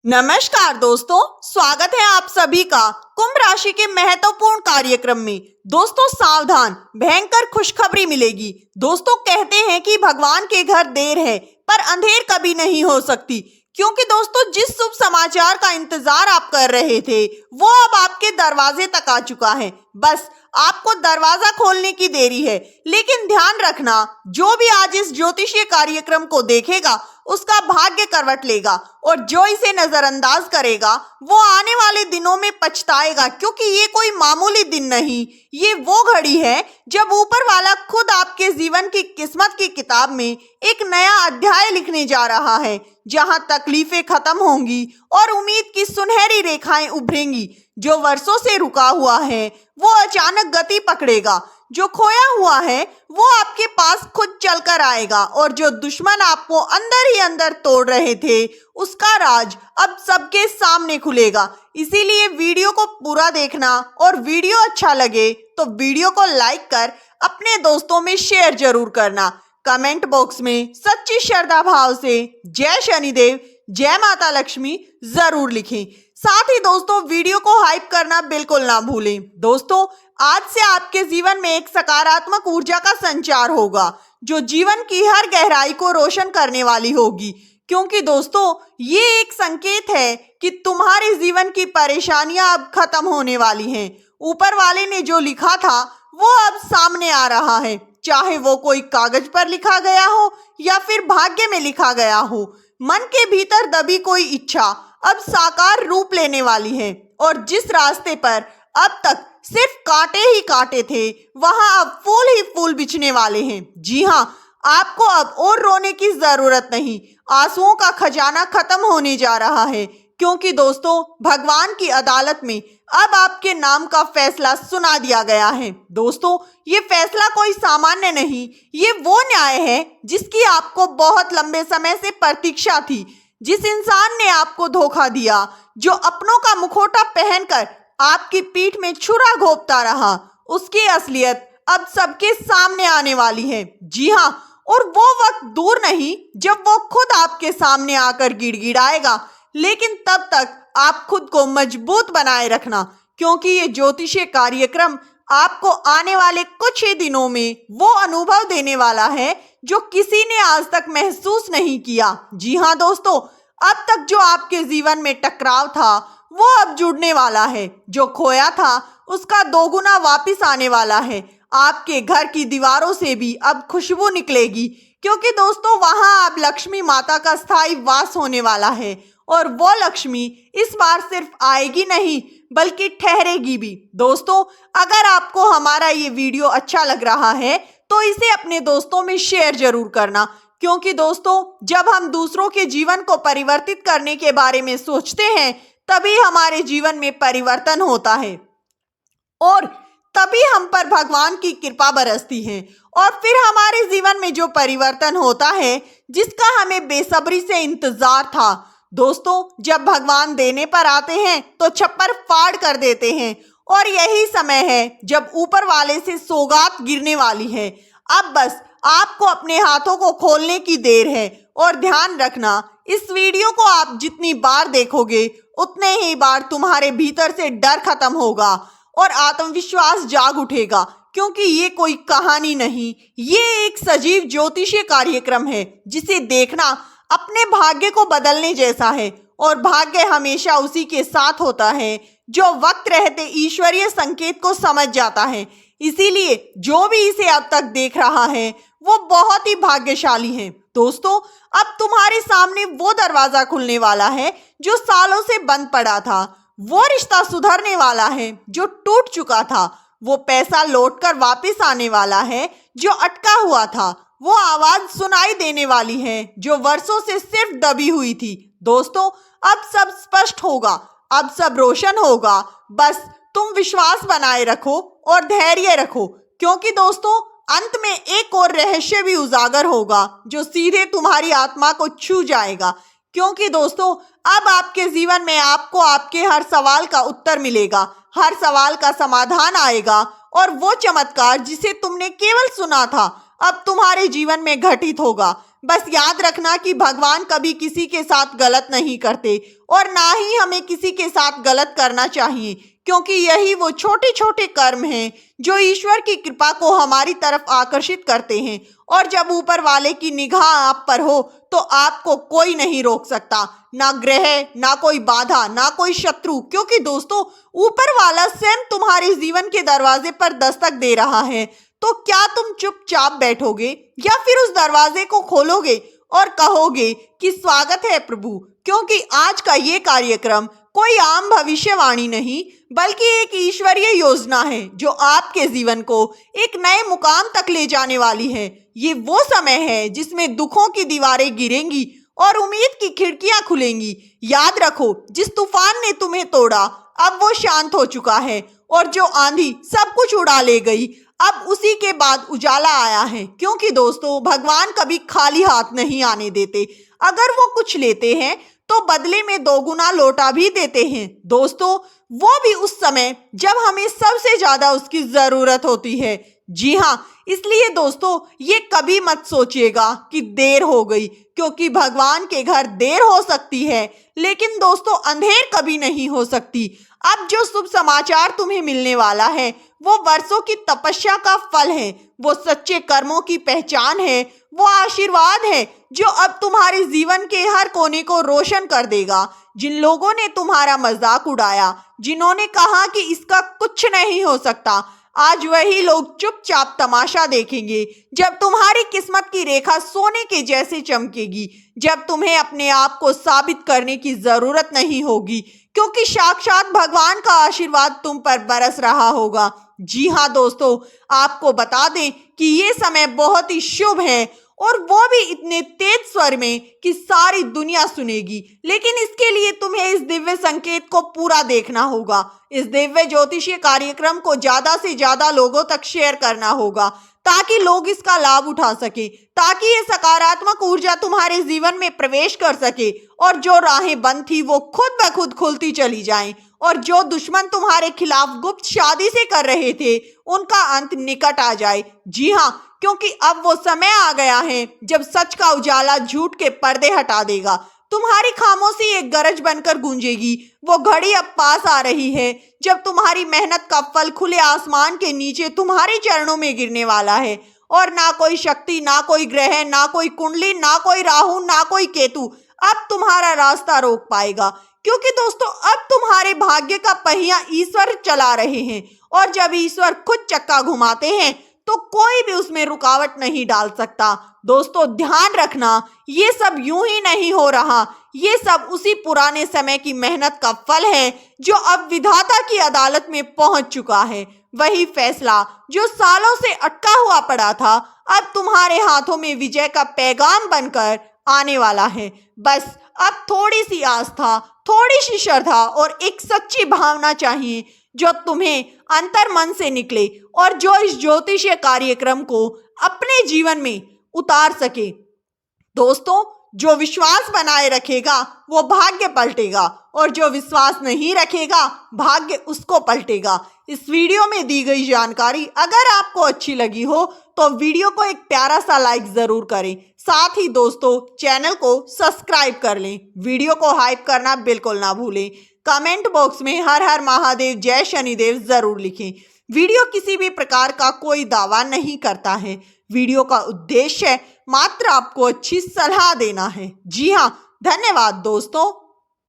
नमस्कार दोस्तों, स्वागत है आप सभी का कुंभ राशि के महत्वपूर्ण कार्यक्रम में। दोस्तों सावधान, भयंकर खुशखबरी मिलेगी। दोस्तों कहते हैं कि भगवान के घर देर है पर अंधेर कभी नहीं हो सकती, क्योंकि दोस्तों जिस शुभ समाचार का इंतजार आप कर रहे थे वो अब आपके दरवाजे तक आ चुका है। बस आपको दरवाजा खोलने की देरी है। लेकिन ध्यान रखना, जो भी आज इस ज्योतिषीय कार्यक्रम को देखेगा उसका भाग्य करवट लेगा, और जो इसे नजरअंदाज करेगा वो आने वाले दिनों में पछताएगा, क्योंकि ये कोई मामूली दिन नहीं, ये वो घड़ी है जब ऊपर वाला खुद आपके जीवन की किस्मत की किताब में एक नया अध्याय लिखने जा रहा है, जहां तकलीफें खत्म होंगी और उम्मीद की सुनहरी रेखाएं उभरेंगी। जो वर्षों से रुका हुआ है वो अचानक गति पकड़ेगा, जो खोया हुआ है वो आपके पास खुद चलकर आएगा, और जो दुश्मन आपको अंदर ही अंदर तोड़ रहे थे उसका राज अब सबके सामने खुलेगा। इसीलिए वीडियो को पूरा देखना, और वीडियो अच्छा लगे तो वीडियो को लाइक कर अपने दोस्तों में शेयर जरूर करना। कमेंट बॉक्स में सच्ची श्रद्धा भाव से जय शनिदेव, जय माता लक्ष्मी जरूर लिखें। साथ ही दोस्तों वीडियो को हाइप करना बिल्कुल ना भूलें। दोस्तों आज से आपके जीवन में एक सकारात्मक ऊर्जा का संचार होगा, जो जीवन की हर गहराई को रोशन करने वाली होगी, क्योंकि दोस्तों ये एक संकेत है कि तुम्हारे जीवन की परेशानियां अब खत्म होने वाली हैं। ऊपर वाले ने जो लिखा था वो अब सामने आ रहा है, चाहे वो कोई कागज पर लिखा गया हो या फिर भाग्य में लिखा गया हो। मन के भीतर दबी कोई इच्छा अब साकार रूप लेने वाली है, और जिस रास्ते पर अब तक सिर्फ कांटे ही कांटे थे वहां अब फूल ही फूल बिछने वाले हैं। जी हाँ, आपको अब और रोने की जरूरत नहीं, आंसुओं का खजाना खत्म होने जा रहा है, क्योंकि दोस्तों भगवान की अदालत में अब आपके नाम का फैसला सुना दिया गया है। दोस्तों ये फैसला कोई सामान्य नहीं, ये वो न्याय है जिसकी आपको बहुत लंबे समय से प्रतीक्षा थी। जिस इंसान ने आपको धोखा दिया, जो अपनों का मुखौटा पहनकर आपकी पीठ में छुरा घोंपता रहा, उसकी असलियत अब सबके सामने आने वाली है। जी हाँ, और वो वक्त दूर नहीं जब वो खुद आपके सामने आकर गिड़गिड़ाएगा। लेकिन तब तक आप खुद को मजबूत बनाए रखना, क्योंकि ये ज्योतिषीय कार्यक्रम आपको आने वाले कुछ ही दिनों में वो अनुभव देने वाला है जो किसी ने आज तक महसूस नहीं किया। जी हाँ दोस्तों, अब तक जो आपके जीवन में टकराव था वो अब जुड़ने वाला है, जो खोया था उसका दोगुना वापिस आने वाला है। आपके घर की दीवारों से भी अब खुशबू निकलेगी, क्योंकि दोस्तों वहां अब लक्ष्मी माता का स्थायी वास होने वाला है, और वो लक्ष्मी इस बार सिर्फ आएगी नहीं बल्कि ठहरेगी भी। दोस्तों अगर आपको हमारा ये वीडियो अच्छा लग रहा है तो इसे अपने दोस्तों में शेयर जरूर करना, क्योंकि दोस्तों जब हम दूसरों के जीवन को परिवर्तित करने के बारे में सोचते हैं तभी हमारे जीवन में परिवर्तन होता है, और तभी हम पर भगवान की कृपा बरसती है, और फिर हमारे जीवन में जो परिवर्तन होता है जिसका हमें बेसब्री से इंतजार था। दोस्तों जब भगवान देने पर आते हैं तो छप्पर फाड़ कर देते हैं, और यही समय है जब ऊपर वाले से सौगात गिरने वाली है। अब बस आपको अपने हाथों को खोलने की देर है, और ध्यान रखना इस वीडियो को आप जितनी बार देखोगे उतने ही बार तुम्हारे भीतर से डर खत्म होगा और आत्मविश्वास जाग उठेगा, क्योंकि ये कोई कहानी नहीं, ये एक सजीव ज्योतिषीय कार्यक्रम है जिसे देखना अपने भाग्य को बदलने जैसा है। और भाग्य हमेशा उसी के साथ होता है जो वक्त रहते ईश्वरीय संकेत को समझ जाता है। इसीलिए जो भी इसे अब तक देख रहा है वो बहुत ही भाग्यशाली है। दोस्तों अब तुम्हारे सामने वो दरवाजा खुलने वाला है जो सालों से बंद पड़ा था, वो रिश्ता सुधरने वाला है जो टूट चुका था, वो पैसा लौटकर वापस आने वाला है जो अटका हुआ था, वो आवाज सुनाई देने वाली है जो वर्षों से सिर्फ दबी हुई थी। दोस्तों अब सब स्पष्ट होगा, अब सब रोशन होगा। बस तुम विश्वास बनाए रखो और धैर्य रखो, क्योंकि दोस्तों अंत में एक और रहस्य भी उजागर होगा जो सीधे तुम्हारी आत्मा को छू जाएगा। क्योंकि दोस्तों अब आपके जीवन में आपको आपके हर सवाल का उत्तर मिलेगा, हर सवाल का समाधान आएगा, और वो चमत्कार जिसे तुमने केवल सुना था अब तुम्हारे जीवन में घटित होगा। बस याद रखना कि भगवान कभी किसी के साथ गलत नहीं करते और ना ही हमें किसी के साथ गलत करना चाहिए, क्योंकि यही वो छोटे छोटे कर्म हैं जो ईश्वर की कृपा को हमारी तरफ आकर्षित करते हैं। और जब ऊपर वाले की निगाह आप पर हो तो आपको कोई नहीं रोक सकता, ना ग्रह, ना कोई बाधा, ना कोई शत्रु, क्योंकि दोस्तों ऊपर वाला स्वयं तुम्हारे जीवन के दरवाजे पर दस्तक दे रहा है। तो क्या तुम चुपचाप बैठोगे या फिर उस दरवाजे को खोलोगे और कहोगे कि स्वागत है प्रभु? क्योंकि आज का ये कार्यक्रम कोई आम भविष्यवाणी नहीं बल्कि एक ईश्वरीय योजना है जो आपके जीवन को एक नए मुकाम तक ले जाने वाली है। ये वो समय है जिसमें दुखों की दीवारें गिरेंगी और उम्मीद की खिड़कियां खुलेंगी। याद रखो, जिस तूफान ने तुम्हें तोड़ा अब वो शांत हो चुका है, और जो आंधी सब कुछ उड़ा ले गई अब उसी के बाद उजाला आया है। क्योंकि दोस्तों भगवान कभी खाली हाथ नहीं आने देते। अगर वो कुछ लेते हैं तो बदले में दोगुना लौटा भी देते हैं दोस्तों, वो भी उस समय जब हमें सबसे ज्यादा उसकी जरूरत होती है। जी हाँ, इसलिए दोस्तों ये कभी मत सोचिएगा कि देर हो गई, क्योंकि भगवान के घर देर हो सकती है लेकिन दोस्तों अंधेर कभी नहीं हो सकती। अब जो शुभ समाचार तुम्हें मिलने वाला है वो वर्षों की तपस्या का फल है, वो सच्चे कर्मों की पहचान है, वो आशीर्वाद है जो अब तुम्हारे जीवन के हर कोने को रोशन कर देगा। जिन लोगों ने तुम्हारा मजाक उड़ाया, जिन्होंने कहा कि इसका कुछ नहीं हो सकता, आज वही लोग चुपचाप तमाशा देखेंगे जब तुम्हारी किस्मत की रेखा सोने के जैसे चमकेगी, जब तुम्हें अपने आप को साबित करने की जरूरत नहीं होगी, क्योंकि साक्षात भगवान का आशीर्वाद तुम पर बरस रहा होगा। जी हाँ दोस्तों, आपको बता दें कि ये समय बहुत ही शुभ है, और वो भी इतने तेज स्वर में कि सारी दुनिया सुनेगी। लेकिन इसके लिए तुम्हें इस दिव्य संकेत को पूरा देखना होगा। इस दिव्य ज्योतिषीय कार्यक्रम को ज्यादा से ज्यादा लोगों तक शेयर करना होगा ताकि लोग इसका लाभ उठा सके, ताकि ये सकारात्मक ऊर्जा तुम्हारे जीवन में प्रवेश कर सके और जो राहें बंद थी वो खुद ब खुद खुलती चली जाएं, और जो दुश्मन तुम्हारे खिलाफ गुप्त शादी से कर रहे थे उनका अंत निकट आ जाए। जी हाँ, क्योंकि अब वो समय आ गया है जब सच का उजाला झूठ के पर्दे हटा देगा। तुम्हारी खामोशी एक गरज बनकर गूंजेगी। वो घड़ी अब पास आ रही है जब तुम्हारी मेहनत का फल खुले आसमान के नीचे तुम्हारे चरणों में गिरने वाला है, और ना कोई शक्ति, ना कोई ग्रह, ना कोई कुंडली, ना कोई राहु, ना कोई केतु अब तुम्हारा रास्ता रोक पाएगा। क्योंकि दोस्तों अब तुम्हारे भाग्य का पहिया ईश्वर चला रहे हैं, और जब ईश्वर खुद चक्का घुमाते हैं तो कोई भी उसमें रुकावट नहीं डाल सकता। दोस्तों ध्यान रखना, ये सब यूं ही नहीं हो रहा, ये सब उसी पुराने समय की मेहनत का फल है जो अब विधाता की अदालत में पहुंच चुका है। वही फैसला जो सालों से अटका हुआ पड़ा था अब तुम्हारे हाथों में विजय का पैगाम बनकर आने वाला है। बस अब थोड़ी सी आस्था, थोड़ी सी श्रद्धा और एक सच्ची भावना चाहिए जो तुम्हें अंतर मन से निकले और जो इस ज्योतिषीय कार्यक्रम को अपने जीवन में उतार सके। दोस्तों जो विश्वास बनाए रखेगा वो भाग्य पलटेगा, और जो विश्वास नहीं रखेगा भाग्य उसको पलटेगा। इस वीडियो में दी गई जानकारी अगर आपको अच्छी लगी हो तो वीडियो को एक प्यारा सा लाइक जरूर करें। साथ ही दोस्तों चैनल को सब्सक्राइब कर लें। वीडियो को हाइप करना बिल्कुल ना भूलें। कमेंट बॉक्स में हर हर महादेव, जय शनिदेव जरूर लिखें। वीडियो किसी भी प्रकार का कोई दावा नहीं करता है। वीडियो का उद्देश्य मात्र आपको अच्छी सलाह देना है। जी हाँ, धन्यवाद दोस्तों।